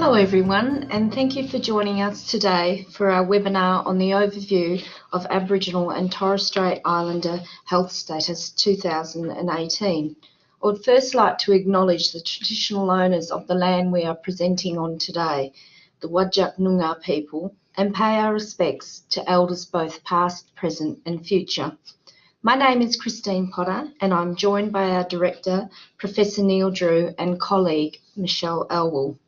Hello everyone, and thank you for joining us today for our webinar on the overview of Aboriginal and Torres Strait Islander Health Status 2018. I would first like to acknowledge the traditional owners of the land we are presenting on today, the Whadjuk Noongar people, and pay our respects to elders both past, present and future. My name is Christine Potter and I'm joined by our Director, Professor Neil Drew, and colleague, Michelle Elwell.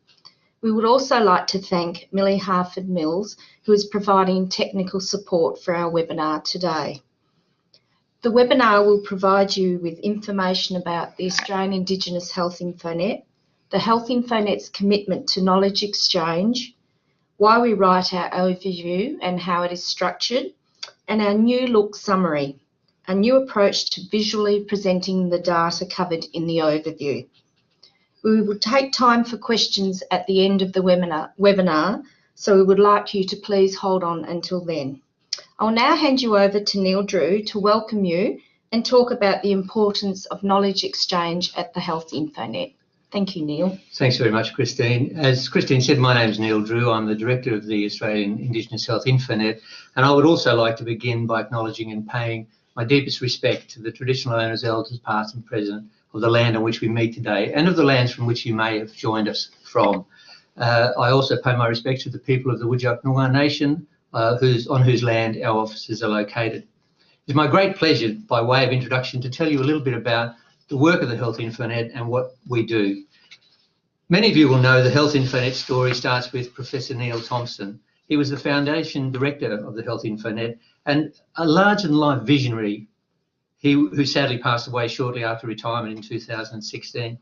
We would also like to thank Millie Harford-Mills, who is providing technical support for our webinar today. The webinar will provide you with information about the Australian Indigenous HealthInfoNet, the HealthInfoNet's commitment to knowledge exchange, why we write our overview and how it is structured, and our new look summary, a new approach to visually presenting the data covered in the overview. We will take time for questions at the end of the webinar, so we would like you to please hold on until then. I'll now hand you over to Neil Drew to welcome you and talk about the importance of knowledge exchange at the HealthInfoNet. Thank you, Neil. Thanks very much, Christine. As Christine said, my name is Neil Drew. I'm the Director of the Australian Indigenous HealthInfoNet, and I would also like to begin by acknowledging and paying my deepest respect to the traditional owners, elders, past and present, of the land on which we meet today and of the lands from which you may have joined us from. I also pay my respect to the people of the Whadjuk Noongar Nation, on whose land our offices are located. It's my great pleasure, by way of introduction, to tell you a little bit about the work of the HealthInfoNet and what we do. Many of you will know the HealthInfoNet story starts with Professor Neil Thompson. He was the Foundation Director of the HealthInfoNet and a large-than-life visionary who sadly passed away shortly after retirement in 2016.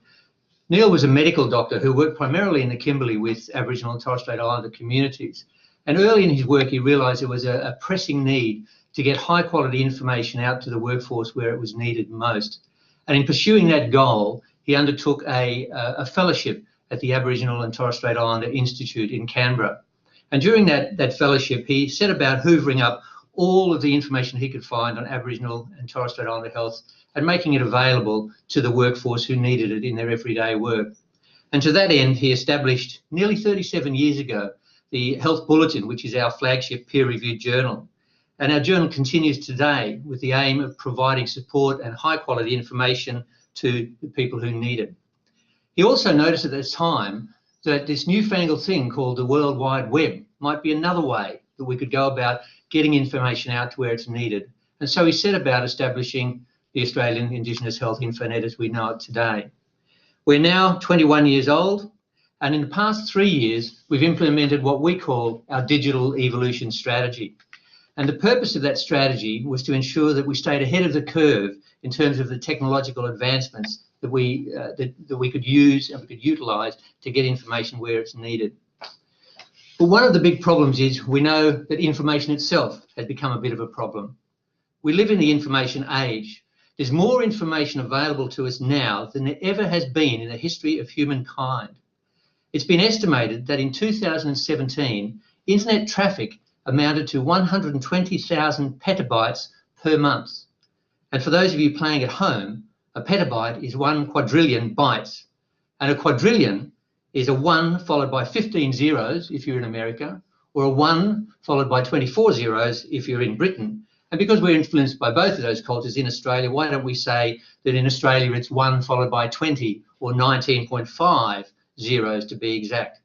Neil was a medical doctor who worked primarily in the Kimberley with Aboriginal and Torres Strait Islander communities. And early in his work, he realised there was a pressing need to get high-quality information out to the workforce where it was needed most. And in pursuing that goal, he undertook a fellowship at the Aboriginal and Torres Strait Islander Institute in Canberra. And during that fellowship, he set about hoovering up all of the information he could find on Aboriginal and Torres Strait Islander health and making it available to the workforce who needed it in their everyday work. And to that end, he established nearly 37 years ago the Health Bulletin, which is our flagship peer-reviewed journal. And our journal continues today with the aim of providing support and high-quality information to the people who need it. He also noticed at the time that this newfangled thing called the World Wide Web might be another way that we could go about getting information out to where it's needed. And so he set about establishing the Australian Indigenous HealthInfoNet as we know it today. We're now 21 years old, and in the past 3 years, we've implemented what we call our digital evolution strategy. And the purpose of that strategy was to ensure that we stayed ahead of the curve in terms of the technological advancements that we could use and we could utilise to get information where it's needed. But one of the big problems is we know that information itself has become a bit of a problem. We live in the information age. There's more information available to us now than there ever has been in the history of humankind. It's been estimated that in 2017, internet traffic amounted to 120,000 petabytes per month. And for those of you playing at home, a petabyte is 1 quadrillion bytes, and a quadrillion is a 1 followed by 15 zeros if you're in America, or a 1 followed by 24 zeros if you're in Britain. And because we're influenced by both of those cultures in Australia, why don't we say that in Australia it's 1 followed by 20 or 19.5 zeros to be exact.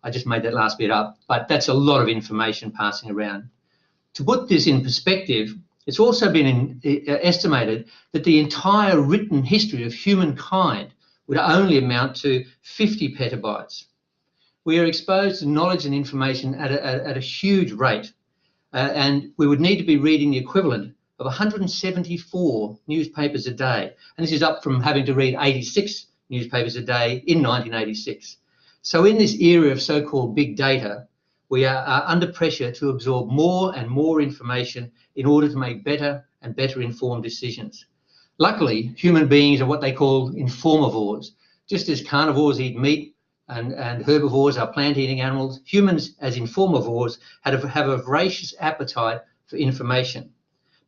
I just made that last bit up, but that's a lot of information passing around. To put this in perspective, it's also been estimated that the entire written history of humankind would only amount to 50 petabytes. We are exposed to knowledge and information at a huge rate, and we would need to be reading the equivalent of 174 newspapers a day. And this is up from having to read 86 newspapers a day in 1986. So in this era of so-called big data, we are under pressure to absorb more and more information in order to make better and better informed decisions. Luckily, human beings are what they call informivores. Just as carnivores eat meat and herbivores are plant-eating animals, humans as informivores have a voracious appetite for information.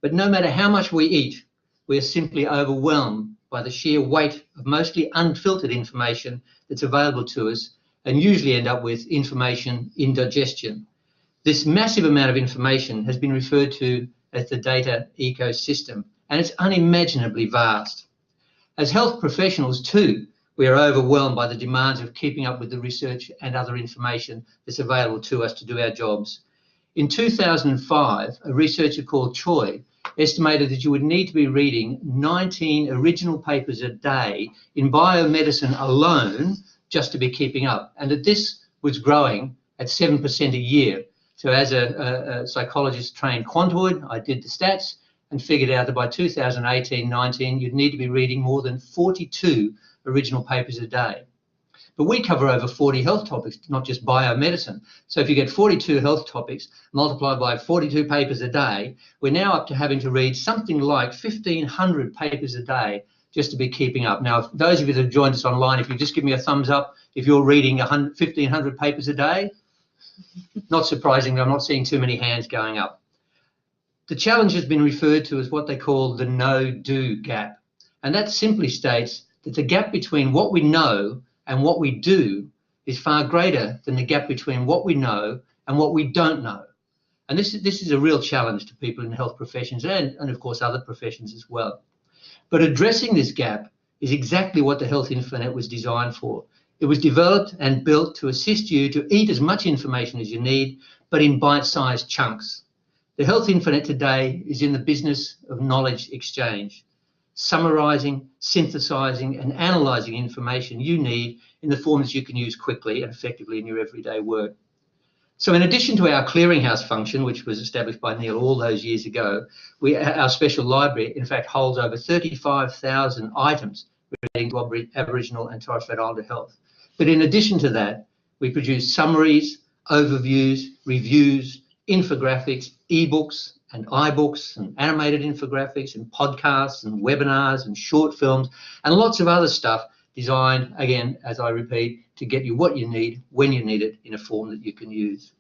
But no matter how much we eat, we are simply overwhelmed by the sheer weight of mostly unfiltered information that's available to us, and usually end up with information indigestion. This massive amount of information has been referred to as the data ecosystem, and it's unimaginably vast. As health professionals too, we are overwhelmed by the demands of keeping up with the research and other information that's available to us to do our jobs. In 2005, a researcher called Choi estimated that you would need to be reading 19 original papers a day in biomedicine alone just to be keeping up, and that this was growing at 7% a year. So as a psychologist trained quantoid, I did the stats and figured out that by 2018-19, you'd need to be reading more than 42 original papers a day. But we cover over 40 health topics, not just biomedicine. So if you get 42 health topics multiplied by 42 papers a day, we're now up to having to read something like 1,500 papers a day just to be keeping up. Now, those of you that have joined us online, if you just give me a thumbs up, if you're reading 1,500 papers a day, not surprisingly, I'm not seeing too many hands going up. The challenge has been referred to as what they call the no-do gap. And that simply states that the gap between what we know and what we do is far greater than the gap between what we know and what we don't know. And this is a real challenge to people in health professions and of course, other professions as well. But addressing this gap is exactly what the HealthInfoNet was designed for. It was developed and built to assist you to eat as much information as you need, but in bite-sized chunks. The HealthInfoNet today is in the business of knowledge exchange, summarizing, synthesizing, and analyzing information you need in the forms you can use quickly and effectively in your everyday work. So in addition to our clearinghouse function, which was established by Neil all those years ago, our special library, in fact, holds over 35,000 items relating to Aboriginal and Torres Strait Islander health. But in addition to that, we produce summaries, overviews, reviews, infographics, ebooks and iBooks and animated infographics and podcasts and webinars and short films and lots of other stuff designed, again, as I repeat, to get you what you need when you need it in a form that you can use.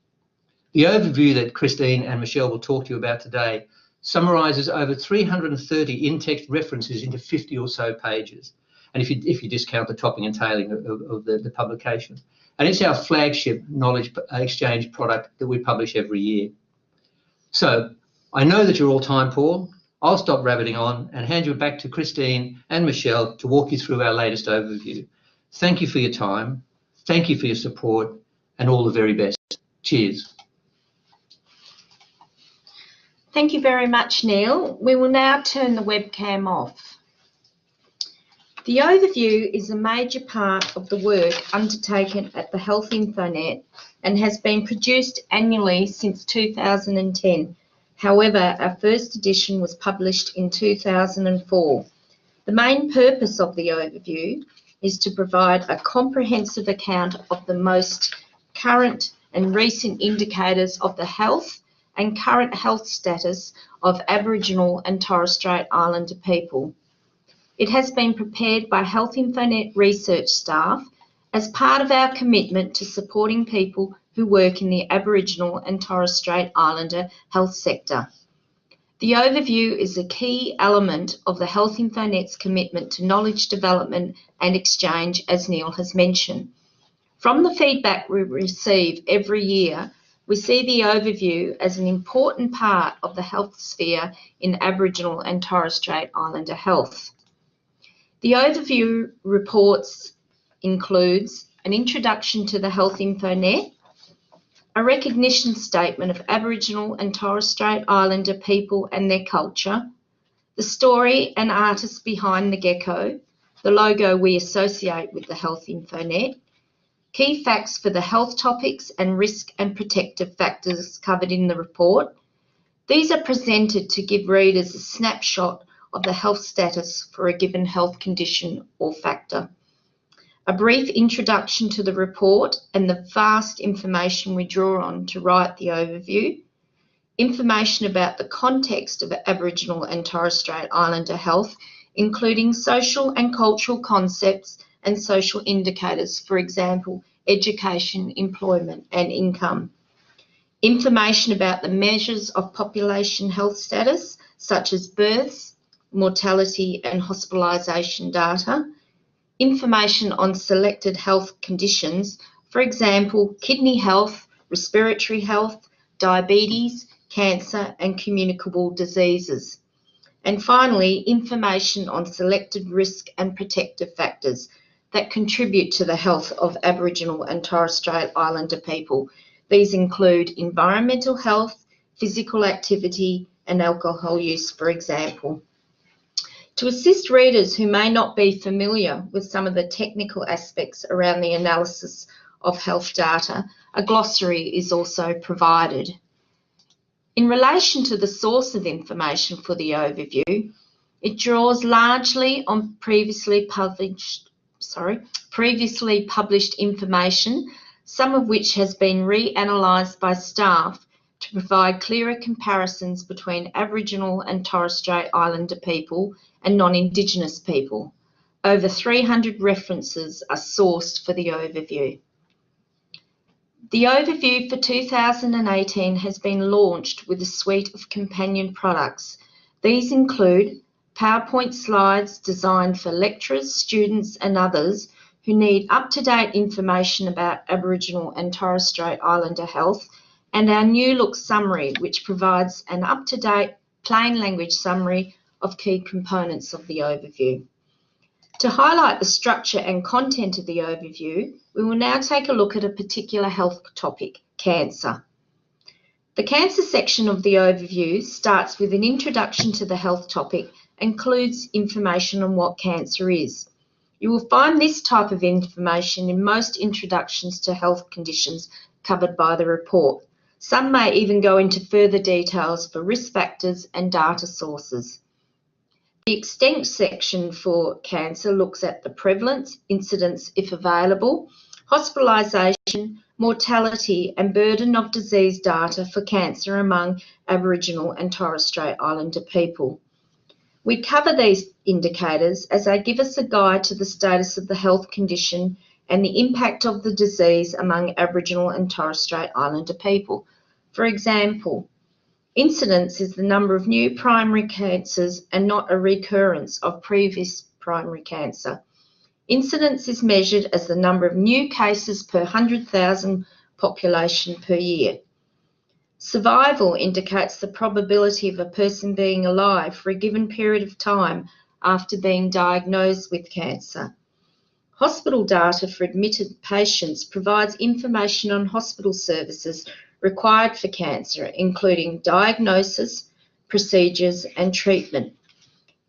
The overview that Christine and Michelle will talk to you about today summarizes over 330 in-text references into 50 or so pages. And if you discount the topping and tailing of the publication. And it's our flagship knowledge exchange product that we publish every year. So I know that you're all time poor. I'll stop rabbiting on and hand you back to Christine and Michelle to walk you through our latest overview. Thank you for your time. Thank you for your support and all the very best. Cheers. Thank you very much, Neil. We will now turn the webcam off. The overview is a major part of the work undertaken at the HealthInfoNet and has been produced annually since 2010. However, our first edition was published in 2004. The main purpose of the overview is to provide a comprehensive account of the most current and recent indicators of the health and current health status of Aboriginal and Torres Strait Islander people. It has been prepared by HealthInfoNet research staff as part of our commitment to supporting people who work in the Aboriginal and Torres Strait Islander health sector. The overview is a key element of the HealthInfoNet's commitment to knowledge development and exchange, as Neil has mentioned. From the feedback we receive every year, we see the overview as an important part of the health sphere in Aboriginal and Torres Strait Islander health. The overview reports includes an introduction to the HealthInfoNet, a recognition statement of Aboriginal and Torres Strait Islander people and their culture, the story and artists behind the gecko, the logo we associate with the HealthInfoNet, key facts for the health topics and risk and protective factors covered in the report. These are presented to give readers a snapshot of the health status for a given health condition or factor. A brief introduction to the report and the vast information we draw on to write the overview. Information about the context of Aboriginal and Torres Strait Islander health, including social and cultural concepts and social indicators, for example, education, employment and income. Information about the measures of population health status, such as births, mortality and hospitalisation data, information on selected health conditions, For example, kidney health, respiratory health, diabetes, cancer and communicable diseases. And finally, information on selected risk and protective factors that contribute to the health of Aboriginal and Torres Strait Islander people. These include environmental health, physical activity and alcohol use, for example. To assist readers who may not be familiar with some of the technical aspects around the analysis of health data, a glossary is also provided. In relation to the source of information for the overview, it draws largely on previously published information, some of which has been reanalysed by staff to provide clearer comparisons between Aboriginal and Torres Strait Islander people and non-Indigenous people. Over 300 references are sourced for the overview. The overview for 2018 has been launched with a suite of companion products. These include PowerPoint slides designed for lecturers, students and others who need up-to-date information about Aboriginal and Torres Strait Islander health, and our New Look summary, which provides an up-to-date plain language summary of key components of the overview. To highlight the structure and content of the overview, we will now take a look at a particular health topic, cancer. The cancer section of the overview starts with an introduction to the health topic and includes information on what cancer is. You will find this type of information in most introductions to health conditions covered by the report. Some may even go into further details for risk factors and data sources. The extent section for cancer looks at the prevalence, incidence if available, hospitalisation, mortality and burden of disease data for cancer among Aboriginal and Torres Strait Islander people. We cover these indicators as they give us a guide to the status of the health condition and the impact of the disease among Aboriginal and Torres Strait Islander people. For example, incidence is the number of new primary cancers and not a recurrence of previous primary cancer. Incidence is measured as the number of new cases per 100,000 population per year. Survival indicates the probability of a person being alive for a given period of time after being diagnosed with cancer. Hospital data for admitted patients provides information on hospital services required for cancer, including diagnosis, procedures and treatment.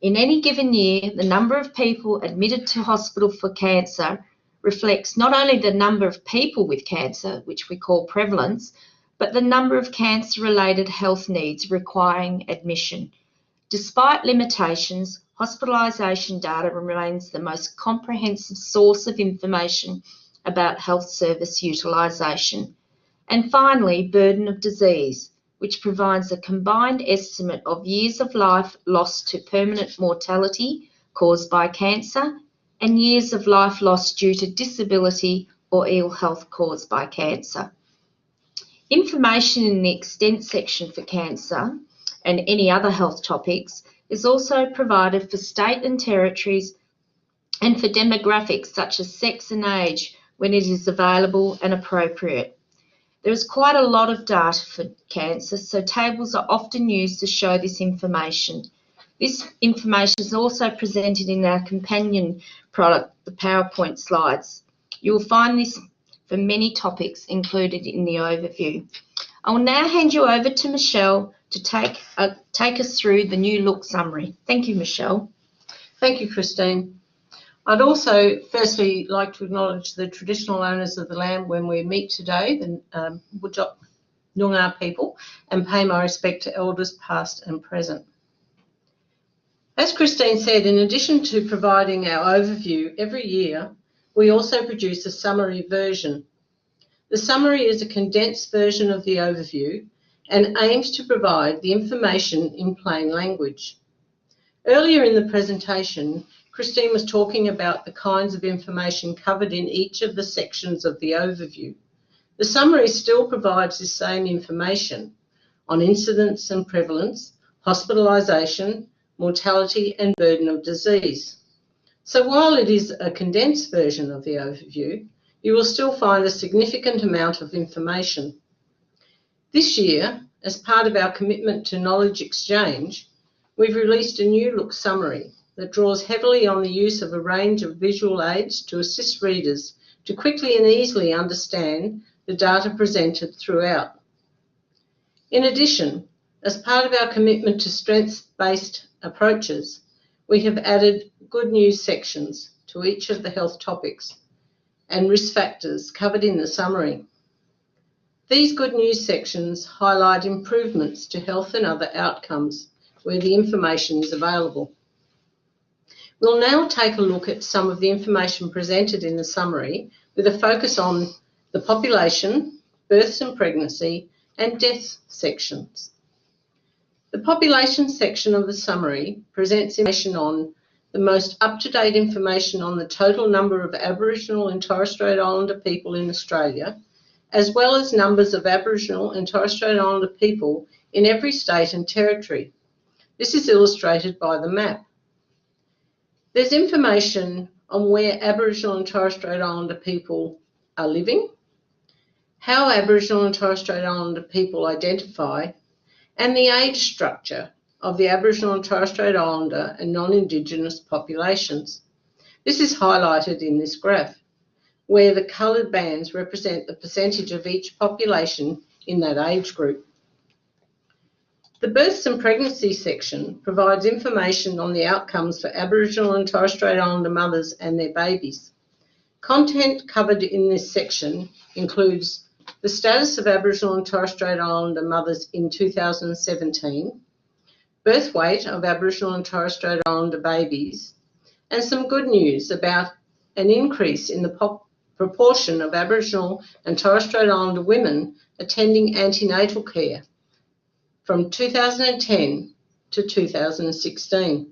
In any given year, the number of people admitted to hospital for cancer reflects not only the number of people with cancer, which we call prevalence, but the number of cancer-related health needs requiring admission. Despite limitations, hospitalisation data remains the most comprehensive source of information about health service utilisation. And finally, burden of disease, which provides a combined estimate of years of life lost to permanent mortality caused by cancer and years of life lost due to disability or ill health caused by cancer. Information in the extent section for cancer and any other health topics is also provided for state and territories and for demographics such as sex and age when it is available and appropriate. There is quite a lot of data for cancer, so tables are often used to show this information. This information is also presented in our companion product, the PowerPoint slides. You will find this for many topics included in the overview. I will now hand you over to Michelle to take us through the New Look summary. Thank you, Michelle. Thank you, Christine. I'd also firstly like to acknowledge the traditional owners of the land when we meet today, the Whadjuk Noongar people, and pay my respect to elders past and present. As Christine said, in addition to providing our overview every year, we also produce a summary version. The summary is a condensed version of the overview and aims to provide the information in plain language. Earlier in the presentation, Christine was talking about the kinds of information covered in each of the sections of the overview. The summary still provides the same information on incidence and prevalence, hospitalisation, mortality and burden of disease. So while it is a condensed version of the overview, you will still find a significant amount of information. This year, as part of our commitment to knowledge exchange, we've released a new look summary that draws heavily on the use of a range of visual aids to assist readers to quickly and easily understand the data presented throughout. In addition, as part of our commitment to strengths-based approaches, we have added good news sections to each of the health topics and risk factors covered in the summary. These good news sections highlight improvements to health and other outcomes where the information is available. We'll now take a look at some of the information presented in the summary with a focus on the population, births and pregnancy, and death sections. The population section of the summary presents information on the most up-to-date information on the total number of Aboriginal and Torres Strait Islander people in Australia, as well as numbers of Aboriginal and Torres Strait Islander people in every state and territory. This is illustrated by the map. There's information on where Aboriginal and Torres Strait Islander people are living, how Aboriginal and Torres Strait Islander people identify, and the age structure of the Aboriginal and Torres Strait Islander and non-Indigenous populations. This is highlighted in this graph, where the coloured bands represent the percentage of each population in that age group. The births and pregnancy section provides information on the outcomes for Aboriginal and Torres Strait Islander mothers and their babies. Content covered in this section includes the status of Aboriginal and Torres Strait Islander mothers in 2017, birth weight of Aboriginal and Torres Strait Islander babies, and some good news about an increase in the proportion of Aboriginal and Torres Strait Islander women attending antenatal care from 2010 to 2016.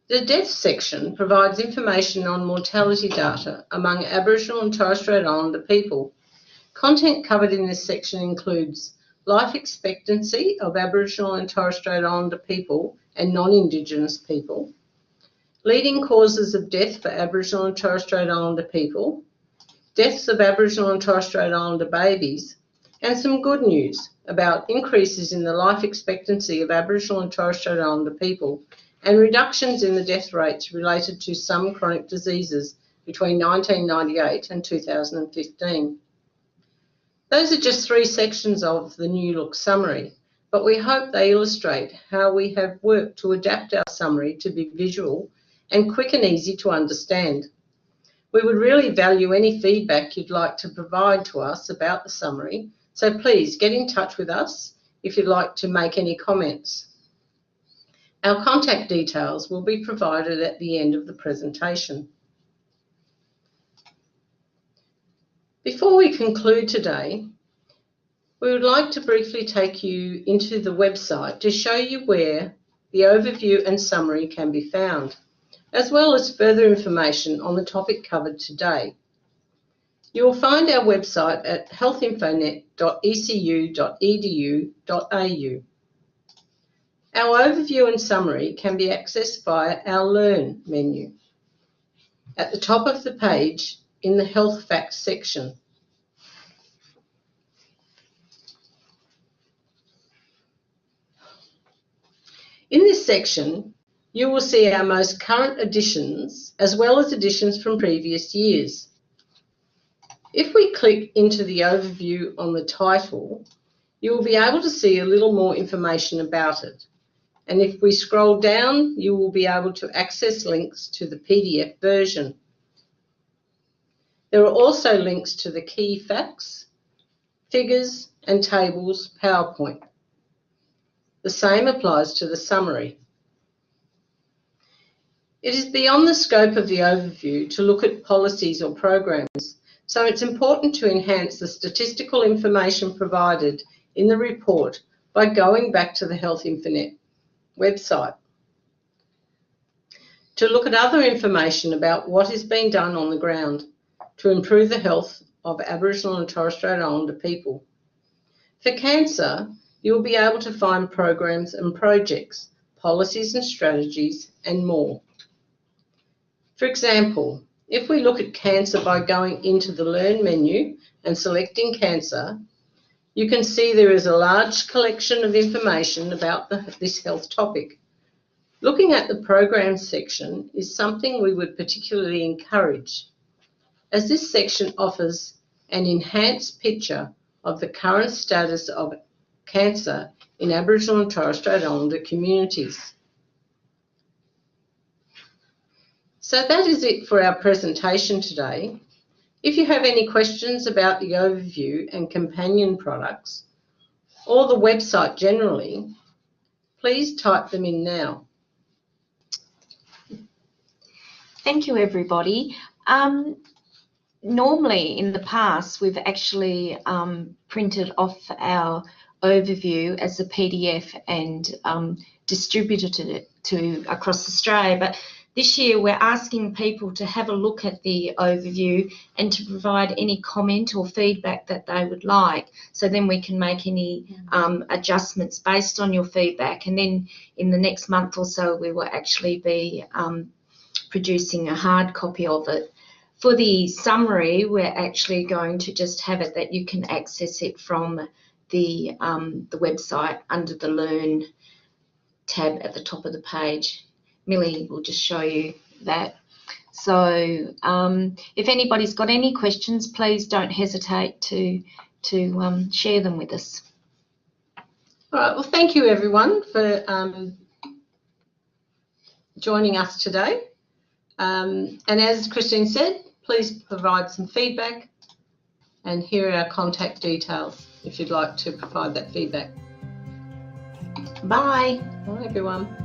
The death section provides information on mortality data among Aboriginal and Torres Strait Islander people. Content covered in this section includes life expectancy of Aboriginal and Torres Strait Islander people and non-Indigenous people, leading causes of death for Aboriginal and Torres Strait Islander people, deaths of Aboriginal and Torres Strait Islander babies, and some good news about increases in the life expectancy of Aboriginal and Torres Strait Islander people and reductions in the death rates related to some chronic diseases between 1998 and 2015. Those are just 3 sections of the New Look summary, but we hope they illustrate how we have worked to adapt our summary to be visual and quick and easy to understand. We would really value any feedback you'd like to provide to us about the summary, so please get in touch with us if you'd like to make any comments. Our contact details will be provided at the end of the presentation. Before we conclude today, we would like to briefly take you into the website to show you where the overview and summary can be found, as well as further information on the topic covered today. You will find our website at healthinfonet.ecu.edu.au. Our overview and summary can be accessed via our Learn menu at the top of the page in the Health Facts section. In this section, you will see our most current editions as well as editions from previous years. If we click into the overview on the title, you will be able to see a little more information about it. And if we scroll down, you will be able to access links to the PDF version. There are also links to the key facts, figures, and tables PowerPoint. The same applies to the summary. It is beyond the scope of the overview to look at policies or programs, so it's important to enhance the statistical information provided in the report by going back to the HealthInfoNet website to look at other information about what is being done on the ground to improve the health of Aboriginal and Torres Strait Islander people. For cancer, you will be able to find programs and projects, policies and strategies, and more. For example, If we look at cancer by going into the Learn menu and selecting cancer, you can see there is a large collection of information about this health topic. Looking at the programs section is something we would particularly encourage, as this section offers an enhanced picture of the current status of cancer in Aboriginal and Torres Strait Islander communities. So that is it for our presentation today. If you have any questions about the overview and companion products, or the website generally, please type them in now. Thank you, everybody. Normally, in the past, we've actually printed off our overview as a PDF and distributed it to across Australia. But this year, we're asking people to have a look at the overview and to provide any comment or feedback that they would like. So then we can make any adjustments based on your feedback. And then in the next month or so, we will actually be producing a hard copy of it. For the summary, we're actually going to just have it that you can access it from the website under the Learn tab at the top of the page. Millie will just show you that. So if anybody's got any questions, please don't hesitate to share them with us. All right, well, thank you everyone for joining us today. And as Christine said, please provide some feedback, and here are our contact details if you'd like to provide that feedback. Bye. Bye everyone.